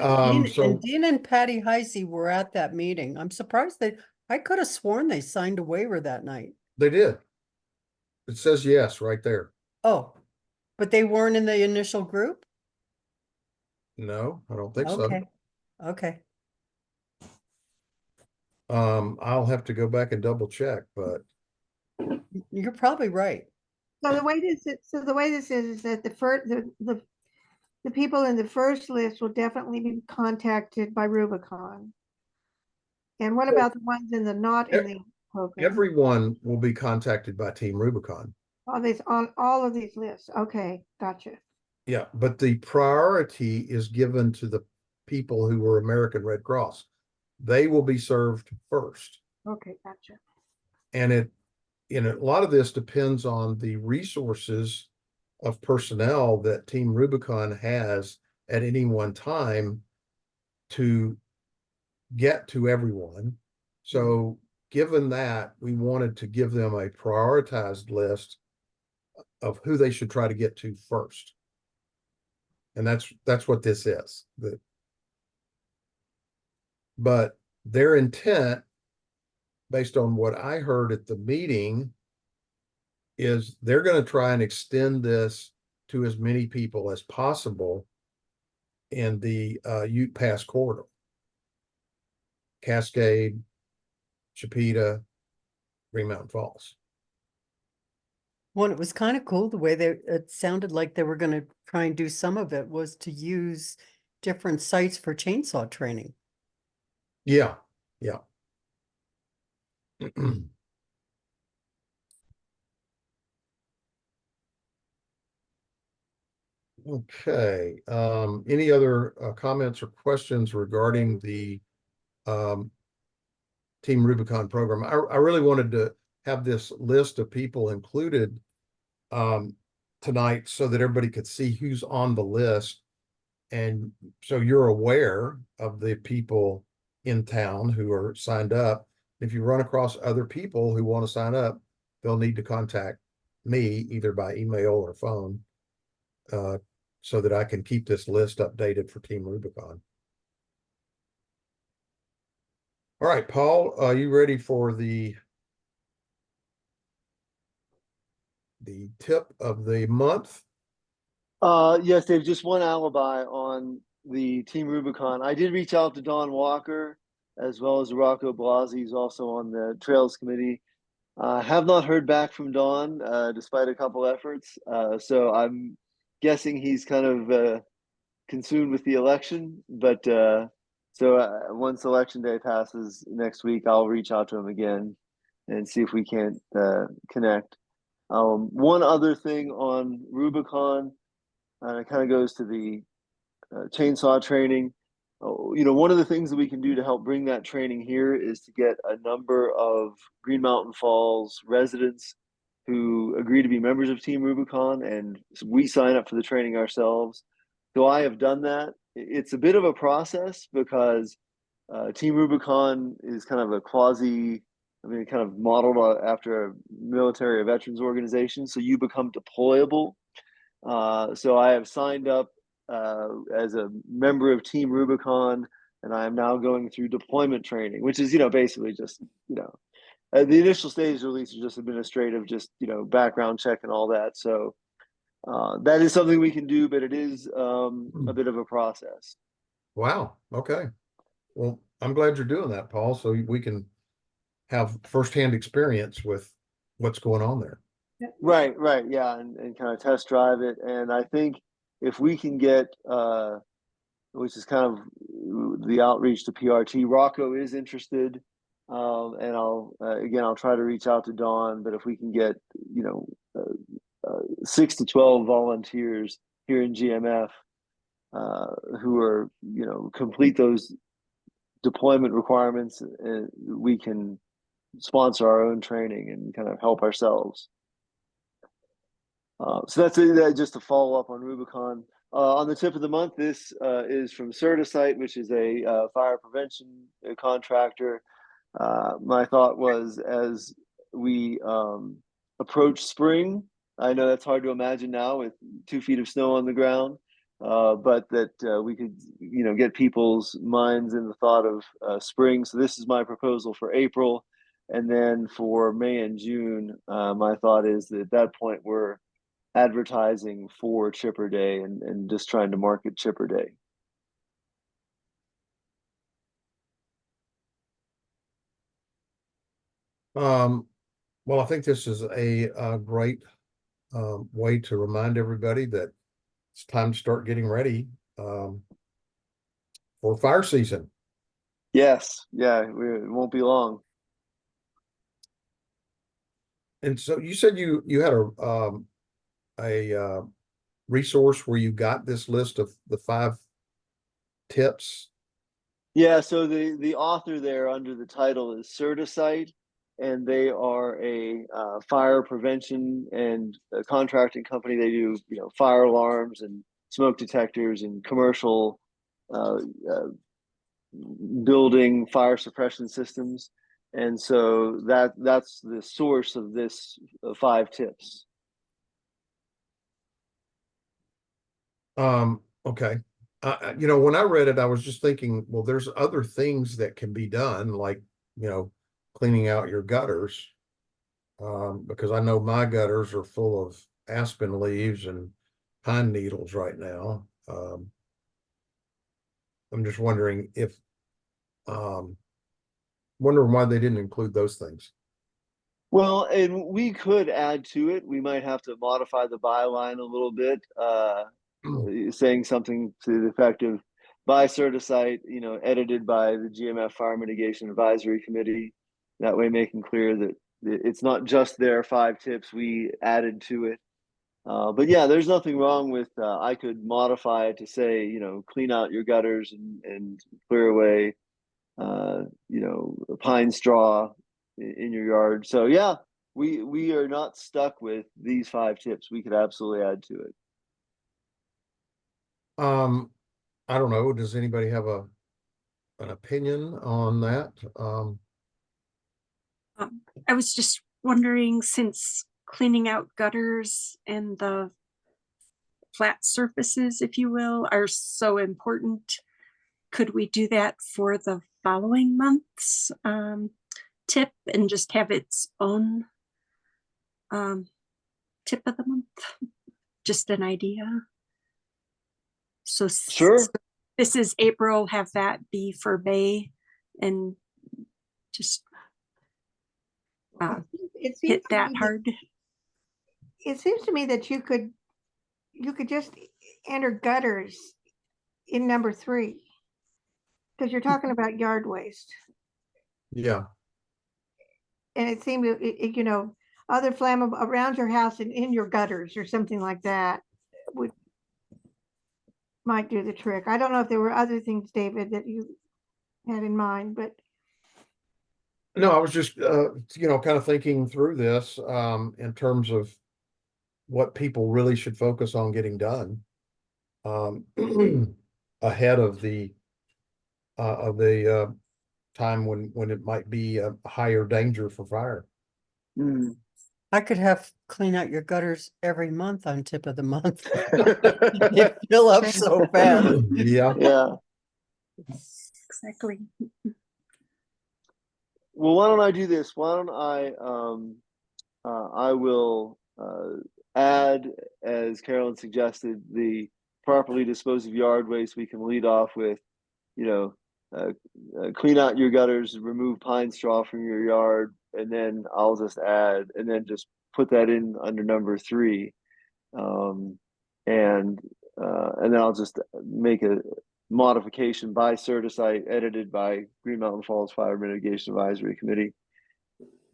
Speaker 1: so
Speaker 3: Dean and Patty Heisey were at that meeting. I'm surprised I could have sworn they signed a waiver that night.
Speaker 1: they did. It says yes right there.
Speaker 3: Oh, but they weren't in the initial group?
Speaker 1: No, I don't think
Speaker 3: Okay. Okay.
Speaker 1: so. I'll have to go back and double check, but
Speaker 3: You're probably right.
Speaker 5: So the way this is that the people in the first list will definitely be contacted by Rubicon. And what about the ones in the not in the program?
Speaker 1: everyone will be contacted by Team Rubicon.
Speaker 5: On all of these lists. Okay, gotcha.
Speaker 1: Yeah, but the priority is given to the people who were American Red Cross. They will be served first.
Speaker 5: Okay, gotcha.
Speaker 1: And a lot of this depends on the resources of personnel that Team Rubicon has at any one time to get to everyone. So given that, we wanted to give them a prioritized list of who they should try to get to first. And that's what this is. But their intent, based on what I heard at the meeting, is they're going to try and extend this to as many people as possible in the Ute Pass corridor. Cascade, Chipeta, Green Mountain Falls.
Speaker 3: Well, it was kind of cool the way it sounded like they were going to try and do some of it was to use different sites for chainsaw training.
Speaker 1: Yeah, yeah. Okay, any other comments or questions regarding the Team Rubicon program. I really wanted to have this list of people included tonight so that everybody could see who's on the list. And so you're aware of the people in town who are signed up. If you run across other people who want to sign up, they'll need to contact me either by email or phone so that I can keep this list updated for Team Rubicon. All right, Paul, are you ready for the tip of the month?
Speaker 4: Yes, Dave, just one alibi on the Team Rubicon. I did reach out to Don Walker as well as Rocco Blasi, who's also on the Trails Committee. Have not heard back from Don, despite a couple efforts. So I'm guessing he's kind of consumed with the election. But once election day passes next week, I'll reach out to him again and see if we can't connect. One other thing on Rubicon, it kind of goes to the chainsaw training. One of the things that we can do to help bring that training here is to get a number of Green Mountain Falls residents who agree to be members of Team Rubicon, and we sign up for the training ourselves. So I have done that. It's a bit of a process because Team Rubicon is kind of a kind of modeled after a military or veterans organization. So you become deployable. So I have signed up as a member of Team Rubicon, and I am now going through deployment training, which is, basically just, the initial stage release is just administrative, just, background check and all that. So that is something we can do, but it is a bit of a process.
Speaker 1: Wow. Okay. Well, I'm glad you're doing that, Paul, so we can have firsthand experience with what's going on there.
Speaker 4: Right, yeah, and kind of test drive it. And I think if we can get, which is kind of the outreach to PRT, Rocco is interested, and I'll try to reach out to Dawn. But if we can get 6 to 12 volunteers here in GMF who are complete those deployment requirements, we can sponsor our own training and kind of help ourselves. So that's just to follow up on Rubicon. On the tip of the month, this is from Certisite, which is a fire prevention contractor. My thought was, as we approach spring, I know that's hard to imagine now with 2 feet of snow on the ground, but that we could, get people's minds in the thought of spring. So this is my proposal for April. And then for May and June, my thought is that at that point, we're advertising for Chipper Day and just trying to market Chipper Day.
Speaker 1: Well, I think this is a great way to remind everybody that it's time to start getting ready for fire season.
Speaker 4: Yes, yeah, it won't be long.
Speaker 1: And so you said you had a resource where you got this list of the 5 tips.
Speaker 4: Yeah, so the author there under the title is Certisite, and they are a fire prevention and contracting company. They do fire alarms and smoke detectors and commercial building fire suppression systems, and so that's the source of this 5 tips.
Speaker 1: Okay. When I read it, I was just thinking, well, there's other things that can be done, like, cleaning out your gutters. Because I know my gutters are full of aspen leaves and pine needles right now. I'm just wondering wondering why they didn't include those things.
Speaker 4: Well, and we could add to it. We might have to modify the byline a little bit, saying something to the effect of by Certisite, edited by the GMF Fire Mitigation Advisory Committee. That way, making clear that it's not just their 5 tips, we added to it. But yeah, there's nothing wrong with, I could modify it to say, clean out your gutters and clear away, pine straw in your yard. So yeah, we are not stuck with these 5 tips. We could absolutely add to it.
Speaker 1: I don't know. Does anybody have an opinion on that?
Speaker 2: I was just wondering, since cleaning out gutters and the flat surfaces, if you will, are so important, could we do that for the following month's tip and just have its own tip of the month? Just an idea. So
Speaker 4: Sure.
Speaker 2: this is April, have that be for May, and just
Speaker 5: It seems
Speaker 2: hit
Speaker 5: to
Speaker 2: that
Speaker 5: me
Speaker 2: hard.
Speaker 5: It seems to me that you could just enter gutters in number 3, because you're talking about yard waste.
Speaker 1: Yeah.
Speaker 5: And it seemed to, other flammable around your house and in your gutters or something like that might do the trick. I don't know if there were other things, David, that you had in mind, but
Speaker 1: No, I was just, kind of thinking through this, in terms of what people really should focus on getting done, ahead of the time when it might be a higher danger for fire.
Speaker 4: Mm.
Speaker 3: I could have clean out your gutters every month on tip of the month. They fill up so fast.
Speaker 1: Yeah.
Speaker 4: Yeah.
Speaker 2: Exactly.
Speaker 4: Well, why don't I do this? Why don't I will add, as Carolyn suggested, the properly disposed of yard waste. We can lead off with, clean out your gutters, remove pine straw from your yard, and then I'll just add, and then just put that in under number 3, and then I'll just make a modification by Certisite, edited by Green Mountain Falls Fire Mitigation Advisory Committee.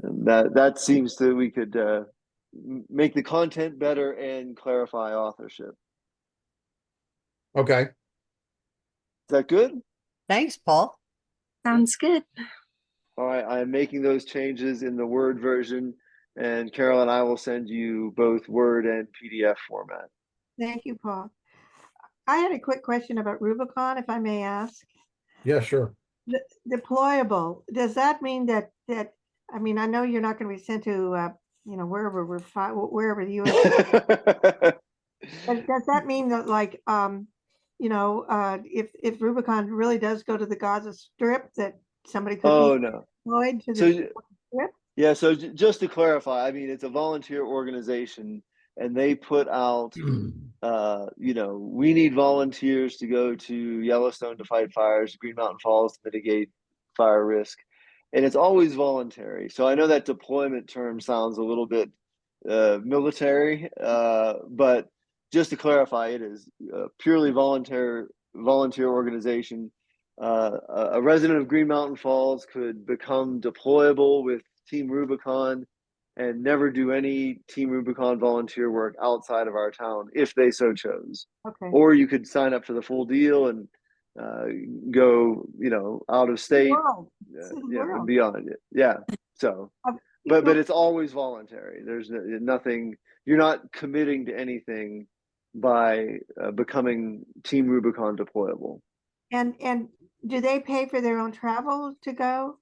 Speaker 4: And that seems that we could make the content better and clarify authorship.
Speaker 1: Okay.
Speaker 4: Is that good?
Speaker 3: Thanks, Paul.
Speaker 2: Sounds good.
Speaker 4: All right, I'm making those changes in the Word version, and Carol and I will send you both Word and PDF format.
Speaker 5: thank you, Paul. I had a quick question about Rubicon, if I may ask.
Speaker 1: Yeah, sure.
Speaker 5: Deployable, does that mean that I mean, I know you're not going to be sent to wherever wherever the US, but does that mean that, like, if Rubicon really does go to the Gaza Strip, that somebody could
Speaker 4: Oh
Speaker 5: be
Speaker 4: no.
Speaker 5: deployed to the
Speaker 4: So
Speaker 5: Strip?
Speaker 4: yeah, so just to clarify, I mean, it's a volunteer organization, and they put out, we need volunteers to go to Yellowstone to fight fires, Green Mountain Falls to mitigate fire risk, and it's always voluntary. So I know that deployment term sounds a little bit military, but just to clarify, it is a purely volunteer organization. A resident of Green Mountain Falls could become deployable with Team Rubicon and never do any Team Rubicon volunteer work outside of our town if they so chose.
Speaker 5: Okay.
Speaker 4: Or you could sign up for the full deal and go, out of state,
Speaker 5: World.
Speaker 4: and beyond it. Yeah. So, but it's always voluntary. There's nothing. You're not committing to anything by becoming Team Rubicon deployable.
Speaker 5: And do they pay for their own travel to go?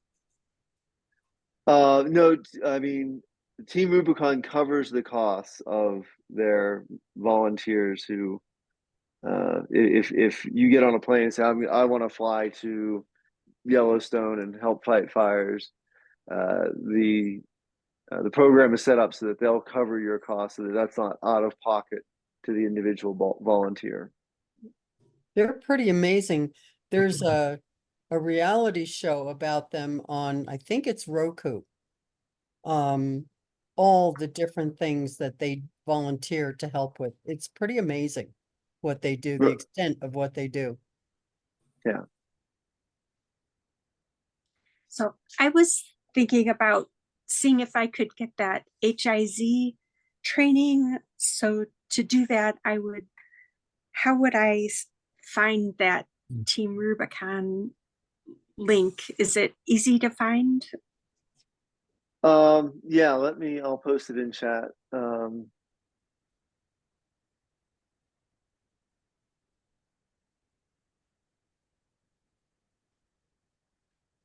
Speaker 4: No, I mean, Team Rubicon covers the costs of their volunteers who, if you get on a plane and say, I want to fly to Yellowstone and help fight fires, the program is set up so that they'll cover your costs, so that that's not out of pocket to the individual volunteer.
Speaker 3: They're pretty amazing. There's a reality show about them on, I think it's Roku. All the different things that they volunteer to help with. It's pretty amazing what they do, the extent of what they do.
Speaker 4: Yeah.
Speaker 2: So I was thinking about seeing if I could get that HIZ training. So to do that, how would I find that Team Rubicon link. Is it easy to find?
Speaker 4: Yeah, I'll post it in chat.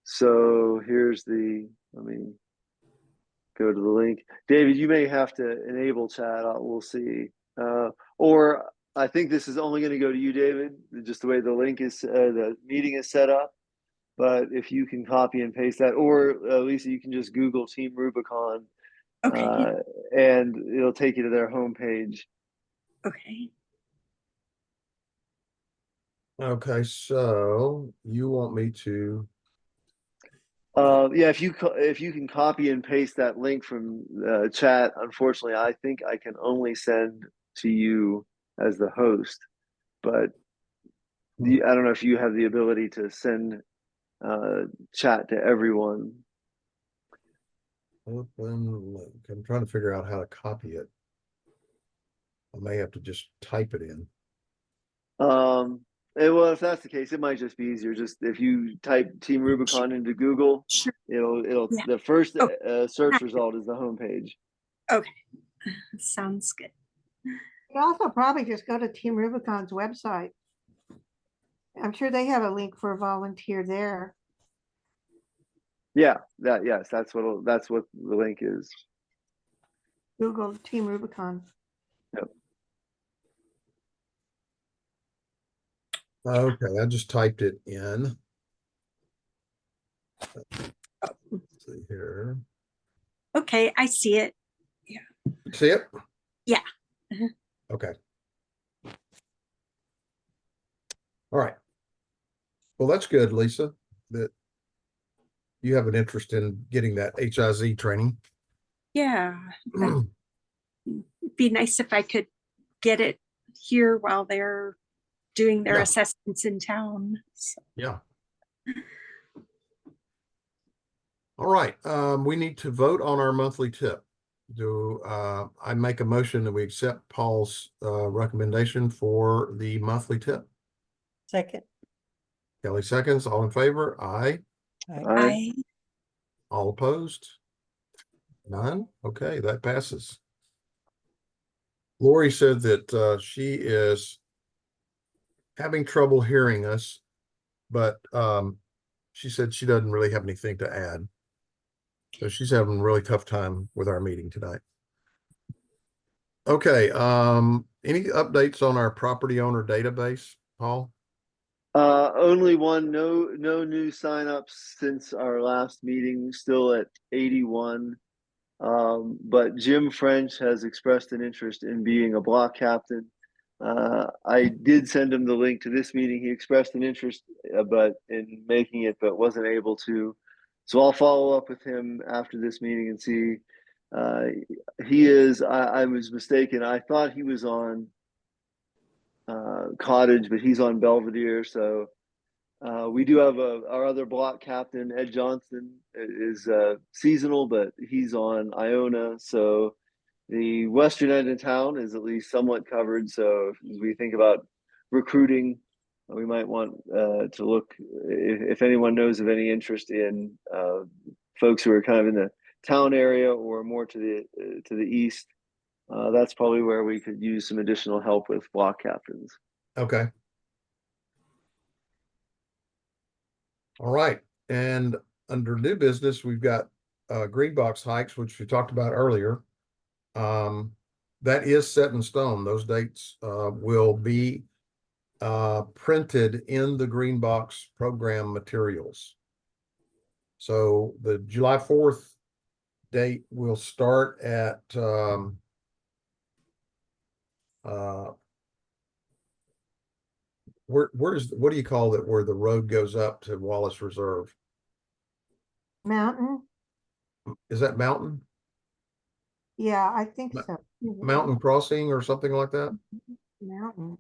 Speaker 4: So let me go to the link. David, you may have to enable chat. We'll see. Or I think this is only going to go to you, David, just the way the the meeting is set up. But if you can copy and paste that, or Lisa, you can just Google Team Rubicon,
Speaker 2: Okay.
Speaker 4: and it'll take you to their homepage.
Speaker 2: Okay.
Speaker 1: Okay, so you want me to,
Speaker 4: Yeah, if you can copy and paste that link from chat, unfortunately, I think I can only send to you as the host, but I don't know if you have the ability to send chat to everyone.
Speaker 1: open link. I'm trying to figure out how to copy it. I may have to just type it in.
Speaker 4: Well, if that's the case, it might just be easier. Just if you type Team Rubicon into Google,
Speaker 2: Sure.
Speaker 4: it'll
Speaker 2: Yeah.
Speaker 4: the first
Speaker 2: Oh,
Speaker 4: search result is the homepage.
Speaker 2: Okay. Sounds good.
Speaker 5: You also probably just go to Team Rubicon's website. I'm sure they have a link for volunteer there.
Speaker 4: Yeah, that's what the link is.
Speaker 5: Google Team Rubicon.
Speaker 4: Yep.
Speaker 1: Okay, I just typed it in. Let's see here.
Speaker 2: Okay, I see it.
Speaker 1: See it?
Speaker 2: Yeah.
Speaker 1: Okay. All right. Well, that's good, Lisa, that you have an interest in getting that HIZ training.
Speaker 2: Yeah. It'd be nice if I could get it here while they're doing their
Speaker 1: Yeah.
Speaker 2: assessments in town. So,
Speaker 1: Yeah. All right. We need to vote on our monthly tip. Do I make a motion that we accept Paul's recommendation for the monthly tip?
Speaker 3: Second.
Speaker 1: Kelly seconds. All in favor? Aye.
Speaker 2: I
Speaker 1: All opposed? None? Okay, that passes. Lori said that she is having trouble hearing us, but she said she doesn't really have anything to add. So she's having a really tough time with our meeting tonight. Okay, any updates on our property owner database, Paul?
Speaker 4: Only one, no new signups since our last meeting, still at 81. But Jim French has expressed an interest in being a block captain. I did send him the link to this meeting. He expressed an interest, but in making it, but wasn't able to. So I'll follow up with him after this meeting and see. He is. I was mistaken. I thought he was on Cottage, but he's on Belvedere. So we do have our other block captain, Ed Johnson, is seasonal, but he's on Iona. So the western end of town is at least somewhat covered. So as we think about recruiting, we might want to look if anyone knows of any interest in folks who are kind of in the town area or more to the east. That's probably where we could use some additional help with block captains.
Speaker 1: Okay. All right. And under new business, we've got green box hikes, which we talked about earlier. That is set in stone. Those dates will be printed in the green box program materials. So the July 4th date will start at what do you call it where the road goes up to Wallace Reserve?
Speaker 5: Mountain?
Speaker 1: Is that Mountain?
Speaker 5: Yeah, I think so.
Speaker 1: Mountain Crossing or something like that?
Speaker 5: Mountain.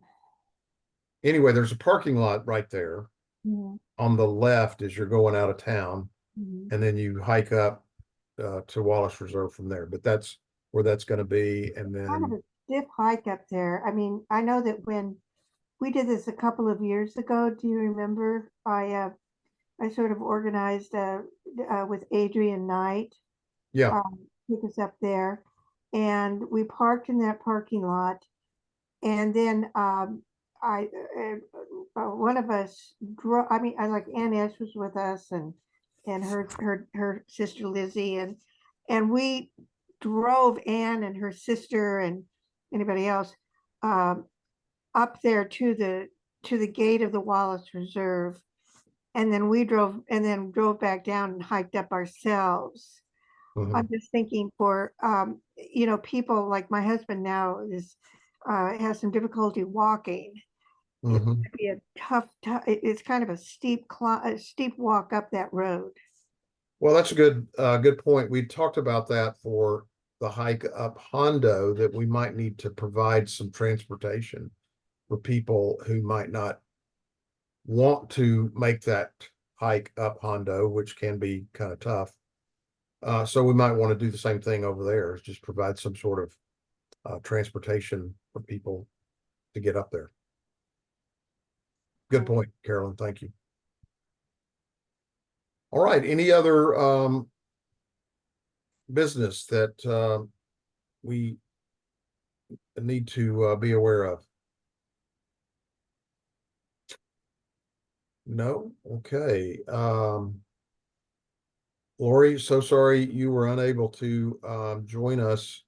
Speaker 1: Anyway, there's a parking lot right there
Speaker 5: Mhm.
Speaker 1: on the left as you're going out of town,
Speaker 5: Mhm.
Speaker 1: and then you hike up to Wallace Reserve from there. But that's where that's going to be. And
Speaker 5: Kind of
Speaker 1: then,
Speaker 5: a stiff hike up there. I mean, I know that when we did this a couple of years ago, do you remember? I sort of organized with Adrian Knight.
Speaker 1: Yeah.
Speaker 5: Took us up there, and we parked in that parking lot. And then I one of us drove. I mean, I like Ann S was with us, and her sister Lizzie, and we drove Ann and her sister and anybody else um, up there to the gate of the Wallace Reserve, and then we drove back down and hiked up ourselves.
Speaker 1: Mhm.
Speaker 5: I'm just thinking for people like my husband now is has some difficulty walking. It
Speaker 1: Mhm.
Speaker 5: would be a it's kind of a steep walk up that road.
Speaker 1: Well, that's a good point. We talked about that for the hike up Hondo, that we might need to provide some transportation for people who might not want to make that hike up Hondo, which can be kind of tough. So we might want to do the same thing over there, is just provide some sort of transportation for people to get up there. Good point, Carolyn. Thank you. All right. Any other business that we need to be aware of? No? Okay. Lori, so sorry you were unable to join us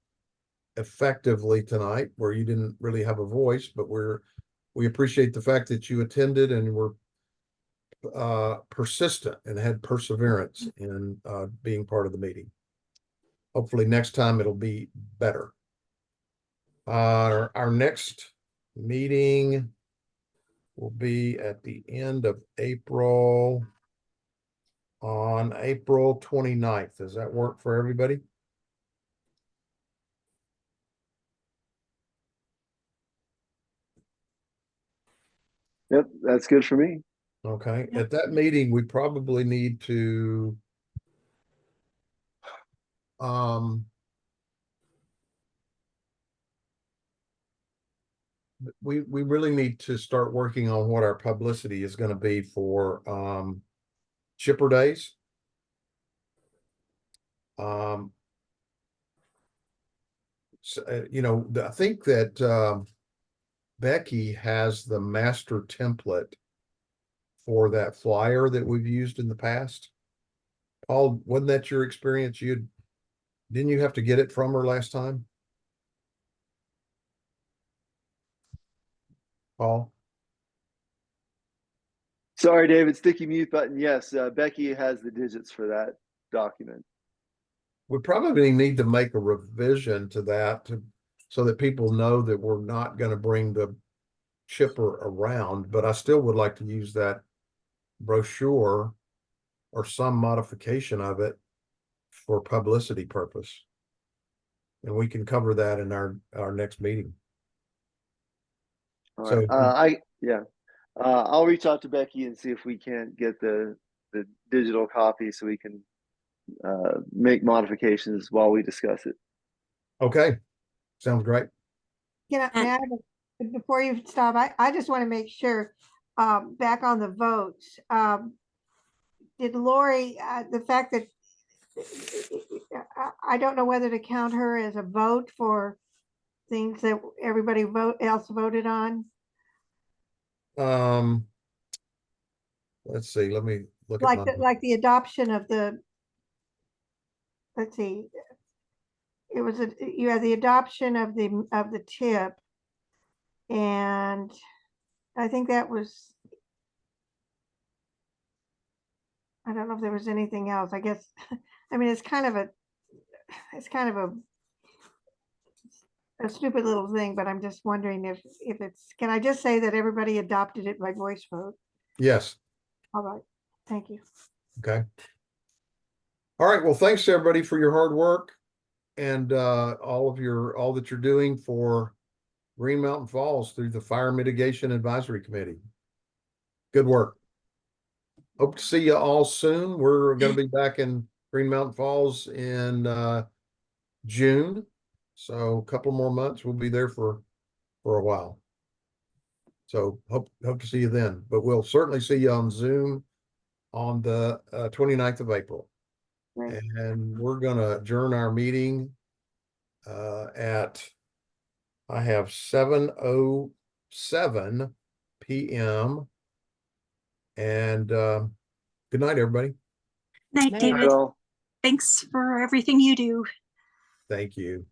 Speaker 1: effectively tonight, where you didn't really have a voice, but we appreciate the fact that you attended and were persistent and had perseverance in being part of the meeting. Hopefully next time it'll be better. Our next meeting will be at the end of April, on April 29th. Does that work for everybody?
Speaker 4: Yep, that's good for me.
Speaker 1: Okay. At that meeting, we probably need to we really need to start working on what our publicity is going to be for chipper days. So, I think that Becky has the master template for that flyer that we've used in the past. Paul, wasn't that your experience? Didn't you have to get it from her last time? Paul?
Speaker 4: Sorry, David, sticky mute button. Yes, Becky has the digits for that document.
Speaker 1: We probably need to make a revision to that so that people know that we're not going to bring the chipper around, but I still would like to use that brochure or some modification of it for publicity purpose. And we can cover that in our next meeting.
Speaker 4: All
Speaker 1: So
Speaker 4: right. I'll reach out to Becky and see if we can't get the digital copy so we can make modifications while we discuss it.
Speaker 1: okay. Sounds great.
Speaker 5: Before you stop, I just want to make sure back on the votes. Did Lori, the fact that I don't know whether to count her as a vote for things that everybody else voted on?
Speaker 1: Let's see, let me look at my
Speaker 5: Like the adoption of the, let's see, you had the adoption of the tip, and I think that was, I don't know if there was anything else. I guess, I mean, it's kind of a stupid little thing, but I'm just wondering if can I just say that everybody adopted it by voice vote?
Speaker 1: Yes.
Speaker 5: All right, thank you.
Speaker 1: Okay. All right. Well, thanks everybody for your hard work and all that you're doing for Green Mountain Falls through the Fire Mitigation Advisory Committee. Good work. Hope to see you all soon. We're going to be back in Green Mountain Falls in June. So a couple more months. We'll be there for a while. So hope to see you then. But we'll certainly see you on Zoom on the 29th of April.
Speaker 4: Right.
Speaker 1: And we're gonna adjourn our meeting at, I have 7:07 p.m. And good night, everybody.
Speaker 2: Night,
Speaker 3: Night.
Speaker 2: David.
Speaker 4: Well,
Speaker 2: Thanks for everything you do.
Speaker 1: Thank you.